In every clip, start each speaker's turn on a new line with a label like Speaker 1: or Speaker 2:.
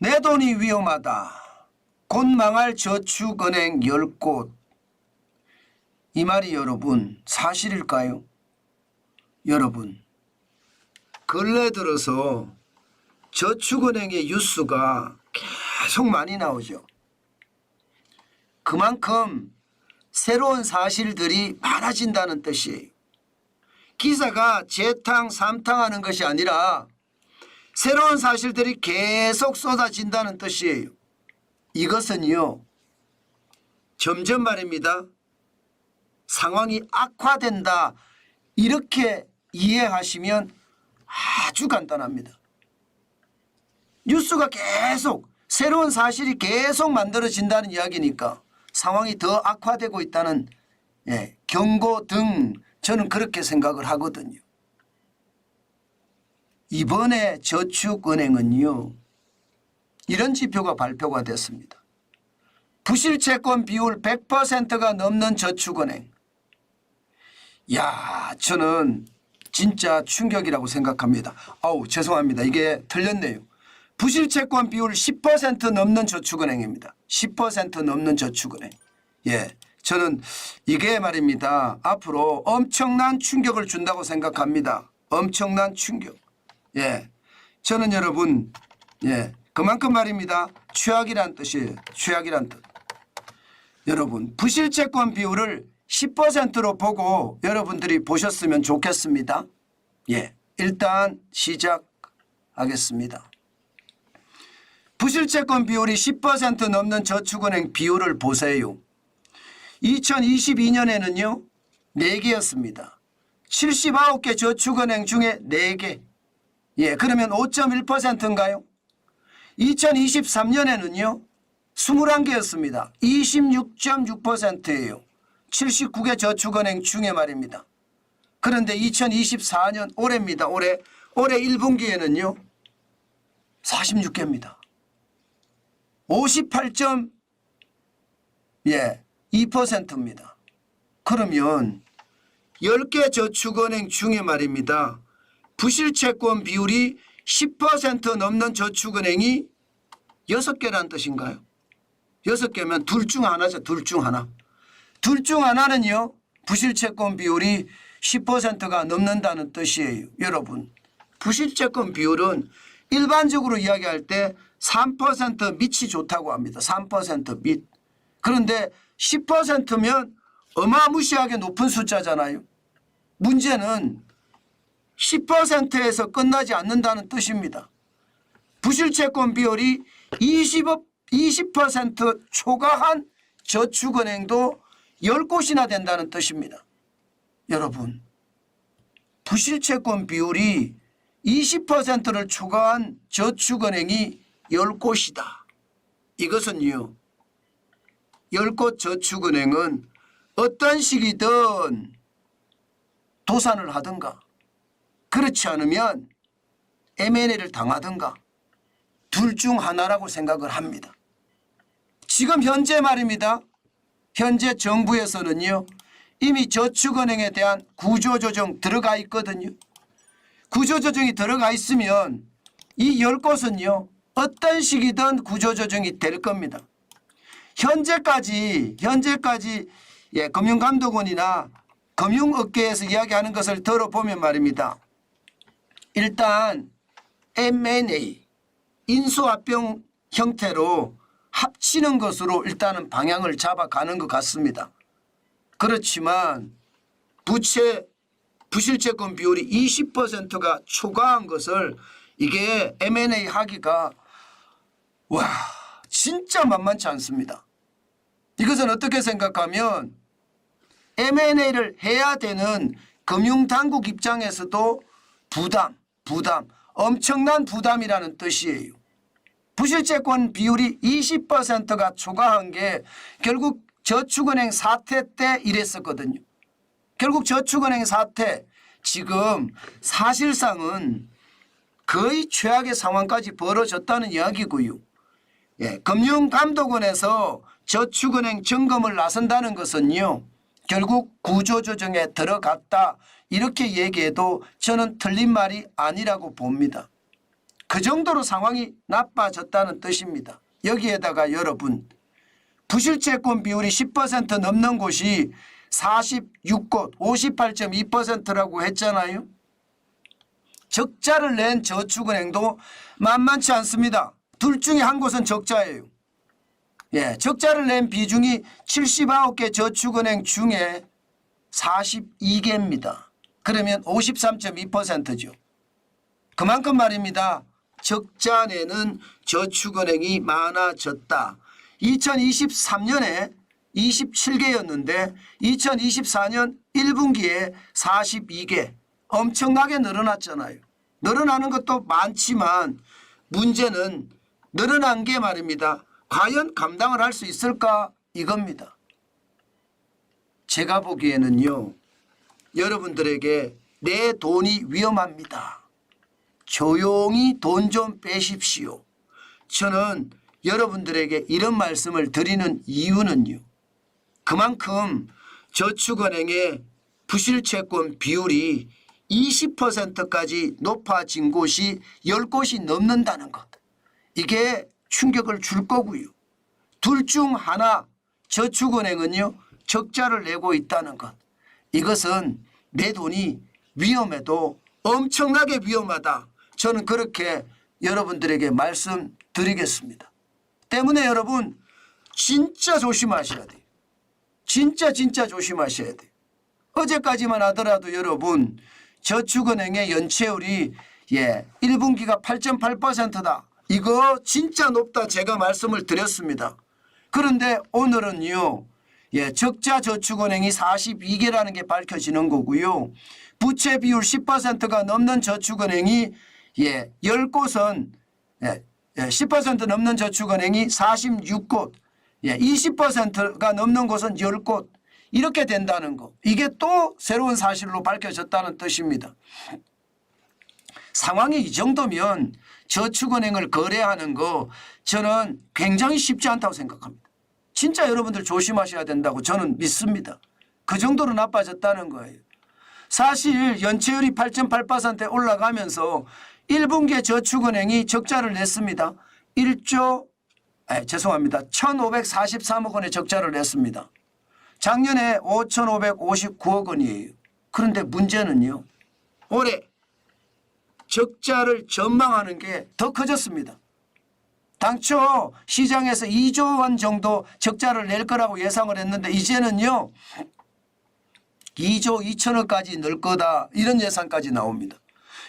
Speaker 1: 내 돈이 위험하다. 곧 망할 저축은행 10곳. 이 말이 여러분 사실일까요? 여러분 근래 들어서 저축은행의 뉴스가 계속 많이 나오죠. 그만큼 새로운 사실들이 많아진다는 뜻이에요. 기사가 재탕 삼탕하는 것이 아니라 새로운 사실들이 계속 쏟아진다는 뜻이에요. 이것은요 점점 말입니다 상황이 악화된다 이렇게 이해하시면 아주 간단합니다. 뉴스가 계속 새로운 사실이 계속 만들어진다는 이야기니까 상황이 더 악화되고 있다는 경고 등 저는 그렇게 생각을 하거든요. 이번에 저축은행은요 이런 지표가 발표가 됐습니다. 부실채권 비율 100%가 넘는 저축은행. 야, 저는 진짜 충격이라고 생각합니다. 아우 죄송합니다. 이게 틀렸네요. 부실채권 비율 10% 넘는 저축은행입니다. 10% 넘는 저축은행. 예, 저는 이게 말입니다. 앞으로 엄청난 충격을 준다고 생각합니다. 엄청난 충격. 예, 저는 여러분 그만큼 말입니다. 최악이란 뜻이에요. 최악이란 뜻. 여러분 부실채권 비율을 10%로 보고 여러분들이 보셨으면 좋겠습니다. 예, 일단 시작하겠습니다. 부실채권 비율이 10% 넘는 저축은행 비율을 보세요. 2022년에는요 4개였습니다. 79개 저축은행 중에 4개. 예, 그러면 5.1%인가요? 2023년에는요 21개였습니다. 26.6%예요. 79개 저축은행 중에 말입니다. 그런데 2024년 올해입니다. 올해 1분기에는요 46개입니다. 58.2%입니다. 그러면 10개 저축은행 중에 말입니다. 부실채권 비율이 10% 넘는 저축은행이 6개란 뜻인가요? 6개면 둘 중 하나죠. 둘 중 하나. 둘 중 하나는요. 부실채권 비율이 10%가 넘는다는 뜻이에요. 여러분 부실채권 비율은 일반적으로 이야기할 때 3% 밑이 좋다고 합니다. 3% 밑. 그런데 10%면 어마무시하게 높은 숫자잖아요. 문제는 10%에서 끝나지 않는다는 뜻입니다. 부실채권 비율이 20% 초과한 저축은행도 10곳이나 된다는 뜻입니다. 여러분 부실채권 비율이 20%를 초과한 저축은행이 10곳이다. 이것은요 10곳 저축은행은 어떤 식이든 도산을 하든가 그렇지 않으면 M&A를 당하든가 둘 중 하나라고 생각을 합니다. 지금 현재 말입니다. 현재 정부에서는요 이미 저축은행에 대한 구조조정 들어가 있거든요. 구조조정이 들어가 있으면 이 10곳은요 어떤 식이든 구조조정이 될 겁니다. 현재까지 금융감독원이나 금융업계에서 이야기하는 것을 들어보면 말입니다. 일단 M&A 인수합병 형태로 합치는 것으로 일단은 방향을 잡아가는 것 같습니다. 그렇지만 부실채권 비율이 20%가 초과한 것을 이게 M&A 하기가 진짜 만만치 않습니다. 이것은 어떻게 생각하면 M&A를 해야 되는 금융당국 입장에서도 엄청난 부담이라는 뜻이에요. 부실채권 비율이 20%가 초과한 게 결국 저축은행 사태 때 이랬었거든요. 결국 저축은행 사태 지금 사실상은 거의 최악의 상황까지 벌어졌다는 이야기고요. 예, 금융감독원에서 저축은행 점검을 나선다는 것은요. 결국 구조조정에 들어갔다 이렇게 얘기해도 저는 틀린 말이 아니라고 봅니다. 그 정도로 상황이 나빠졌다는 뜻입니다. 여기에다가 여러분 부실채권 비율이 10% 넘는 곳이 46곳 58.2%라고 했잖아요. 적자를 낸 저축은행도 만만치 않습니다. 둘 중에 한 곳은 적자예요. 예, 적자를 낸 비중이 79개 저축은행 중에 42개입니다. 그러면 53.2%죠. 그만큼 말입니다. 적자 내는 저축은행이 많아졌다. 2023년에 27개였는데 2024년 1분기에 42개 엄청나게 늘어났잖아요. 늘어나는 것도 많지만 문제는 늘어난 게 말입니다. 과연 감당을 할 수 있을까 이겁니다. 제가 보기에는요. 여러분들에게 내 돈이 위험합니다. 조용히 돈 좀 빼십시오. 저는 여러분들에게 이런 말씀을 드리는 이유는요. 그만큼 저축은행의 부실채권 비율이 20%까지 높아진 곳이 10곳이 넘는다는 것. 이게 충격을 줄 거고요. 둘 중 하나 저축은행은요. 적자를 내고 있다는 것. 이것은 내 돈이 위험해도 엄청나게 위험하다. 저는 그렇게 여러분들에게 말씀드리겠습니다. 때문에 여러분 진짜 조심하셔야 돼요. 진짜 조심하셔야 돼요. 어제까지만 하더라도 여러분 저축은행의 연체율이 1분기가 8.8%다. 이거 진짜 높다 제가 말씀을 드렸습니다. 그런데 오늘은요. 적자 저축은행이 42개라는 게 밝혀지는 거고요. 부채 비율 10%가 넘는 저축은행이 10곳은 10% 넘는 저축은행이 46곳 20%가 넘는 곳은 10곳 이렇게 된다는 거. 이게 또 새로운 사실로 밝혀졌다는 뜻입니다. 상황이 이 정도면 저축은행을 거래하는 거 저는 굉장히 쉽지 않다고 생각합니다. 진짜 여러분들 조심하셔야 된다고 저는 믿습니다. 그 정도로 나빠졌다는 거예요. 사실 연체율이 8.8%에 올라가면서 1분기에 저축은행이 적자를 냈습니다. 1,543억 원의 적자를 냈습니다. 작년에 5,559억 원이에요. 그런데 문제는요. 올해 적자를 전망하는 게 더 커졌습니다. 당초 시장에서 2조 원 정도 적자를 낼 거라고 예상을 했는데 이제는요. 2조 2천억까지 늘 거다 이런 예상까지 나옵니다.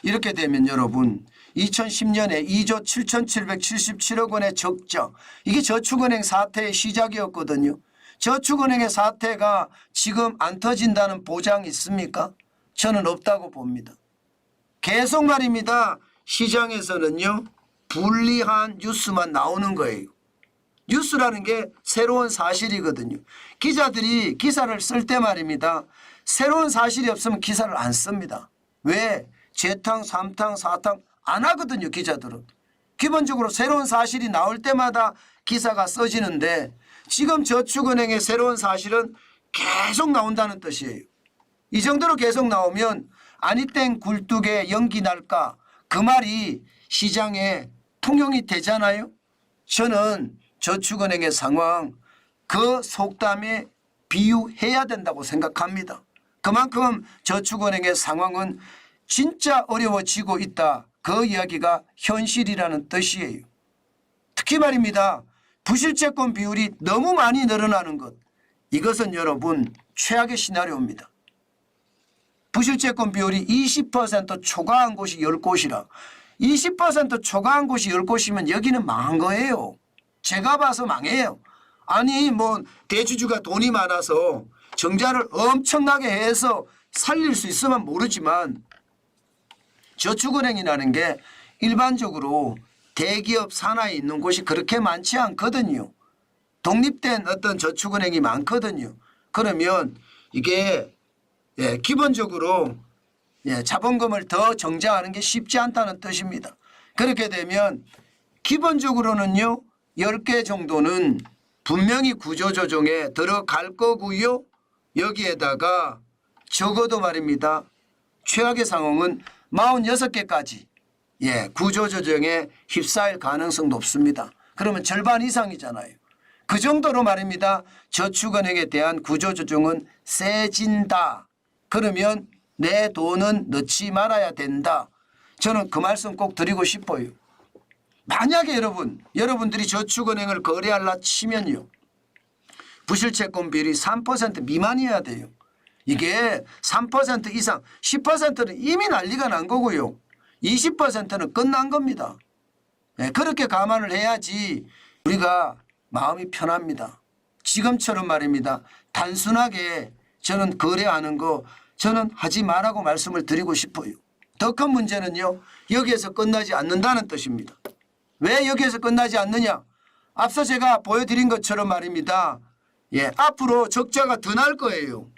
Speaker 1: 이렇게 되면 여러분 2010년에 2조 7,777억 원의 적자 이게 저축은행 사태의 시작이었거든요. 저축은행의 사태가 지금 안 터진다는 보장이 있습니까? 저는 없다고 봅니다. 계속 말입니다. 시장에서는요. 불리한 뉴스만 나오는 거예요. 뉴스라는 게 새로운 사실이거든요. 기자들이 기사를 쓸 때 말입니다. 새로운 사실이 없으면 기사를 안 씁니다. 왜? 재탕, 3탕, 4탕 안 하거든요. 기자들은. 기본적으로 새로운 사실이 나올 때마다 기사가 써지는데 지금 저축은행의 새로운 사실은 계속 나온다는 뜻이에요. 이 정도로 계속 나오면 아니땡 굴뚝에 연기 날까 그 말이 시장에 통용이 되잖아요. 저는 저축은행의 상황 그 속담에 비유해야 된다고 생각합니다. 그만큼 저축은행의 상황은 진짜 어려워지고 있다. 그 이야기가 현실이라는 뜻이에요. 특히 말입니다. 부실채권 비율이 너무 많이 늘어나는 것. 이것은 여러분 최악의 시나리오입니다. 부실채권 비율이 20% 초과한 곳이 10곳이라 20% 초과한 곳이 10곳이면 여기는 망한 거예요. 제가 봐서 망해요. 아니 대주주가 돈이 많아서 정자를 엄청나게 해서 살릴 수 있으면 모르지만 저축은행이라는 게 일반적으로 대기업 산하에 있는 곳이 그렇게 많지 않거든요. 독립된 어떤 저축은행이 많거든요. 그러면 이게 기본적으로 자본금을 더 정자하는 게 쉽지 않다는 뜻입니다. 그렇게 되면 기본적으로는요. 10개 정도는 분명히 구조조정에 들어갈 거고요. 여기에다가 적어도 말입니다. 최악의 상황은 46개까지 구조조정에 휩싸일 가능성 높습니다. 그러면 절반 이상이잖아요. 그 정도로 말입니다. 저축은행에 대한 구조조정은 세진다. 그러면 내 돈은 넣지 말아야 된다. 저는 그 말씀 꼭 드리고 싶어요. 만약에 여러분들이 저축은행을 거래하려 치면요. 부실채권 비율이 3% 미만이어야 돼요. 이게 3% 이상 10%는 이미 난리가 난 거고요. 20%는 끝난 겁니다. 그렇게 감안을 해야지 우리가 마음이 편합니다. 지금처럼 말입니다. 단순하게 저는 거래하는 거 저는 하지 말라고 말씀을 드리고 싶어요. 더 큰 문제는요. 여기에서 끝나지 않는다는 뜻입니다. 왜 여기에서 끝나지 않느냐. 앞서 제가 보여드린 것처럼 말입니다. 앞으로 적자가 더 날 거예요.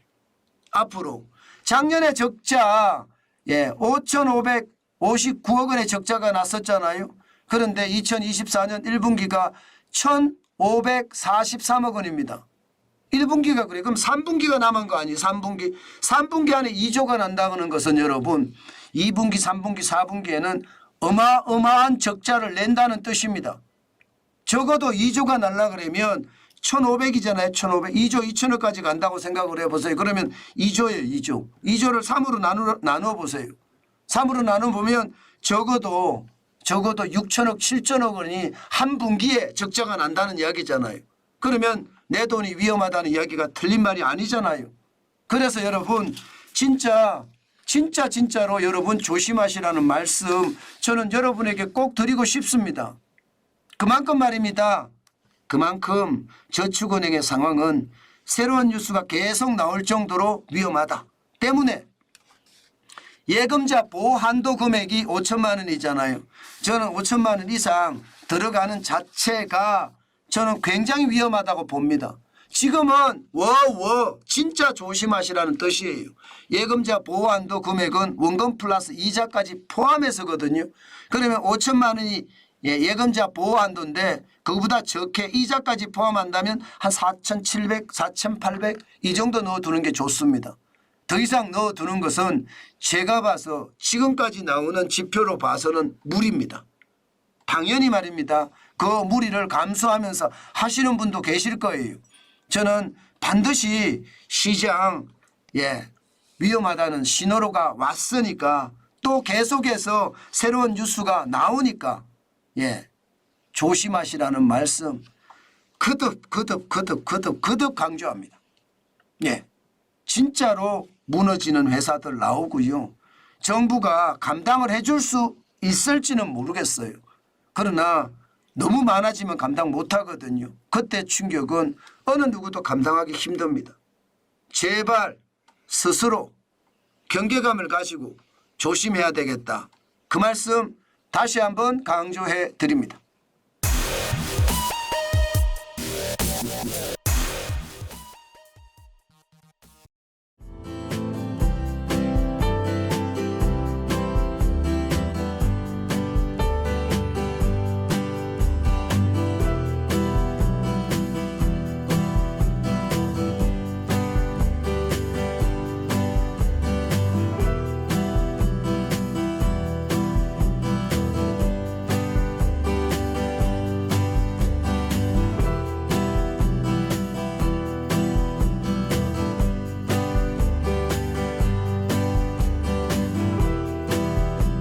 Speaker 1: 앞으로. 작년에 적자 5,559억 원의 적자가 났었잖아요. 그런데 2024년 1분기가 1,543억 원입니다. 1분기가 그래. 그럼 3분기가 남은 거 아니에요. 3분기. 3분기 안에 2조가 난다는 것은 여러분 2분기, 3분기, 4분기에는 어마어마한 적자를 낸다는 뜻입니다. 적어도 2조가 날라 그러면 1,500이잖아요. 1,500. 2조 2천억까지 간다고 생각을 해보세요. 그러면 2조예요. 2조. 2조를 3으로 나누어 보세요. 3으로 나눠보면 적어도 6천억, 7천억 원이 한 분기에 적자가 난다는 이야기잖아요. 그러면 내 돈이 위험하다는 이야기가 틀린 말이 아니잖아요. 그래서 여러분 진짜로 여러분 조심하시라는 말씀 저는 여러분에게 꼭 드리고 싶습니다. 그만큼 말입니다. 그만큼 저축은행의 상황은 새로운 뉴스가 계속 나올 정도로 위험하다. 때문에 예금자 보호 한도 금액이 5천만 원이잖아요. 저는 5천만 원 이상 들어가는 자체가 저는 굉장히 위험하다고 봅니다. 지금은 진짜 조심하시라는 뜻이에요. 예금자 보호 한도 금액은 원금 플러스 이자까지 포함해서거든요. 그러면 5천만 원이 예금자 보호 한도인데 그거보다 적게 이자까지 포함한다면 한 4,700, 4,800 이 정도 넣어두는 게 좋습니다. 더 이상 넣어두는 것은 제가 봐서 지금까지 나오는 지표로 봐서는 무리입니다. 당연히 말입니다. 그 무리를 감수하면서 하시는 분도 계실 거예요. 저는 반드시 시장 위험하다는 신호가 왔으니까 또 계속해서 새로운 뉴스가 나오니까 조심하시라는 말씀 거듭 강조합니다. 진짜로 무너지는 회사들 나오고요. 정부가 감당을 해줄 수 있을지는 모르겠어요. 그러나 너무 많아지면 감당 못하거든요. 그때 충격은 어느 누구도 감당하기 힘듭니다. 제발 스스로 경계감을 가지고 조심해야 되겠다. 그 말씀 다시 한번 강조해 드립니다.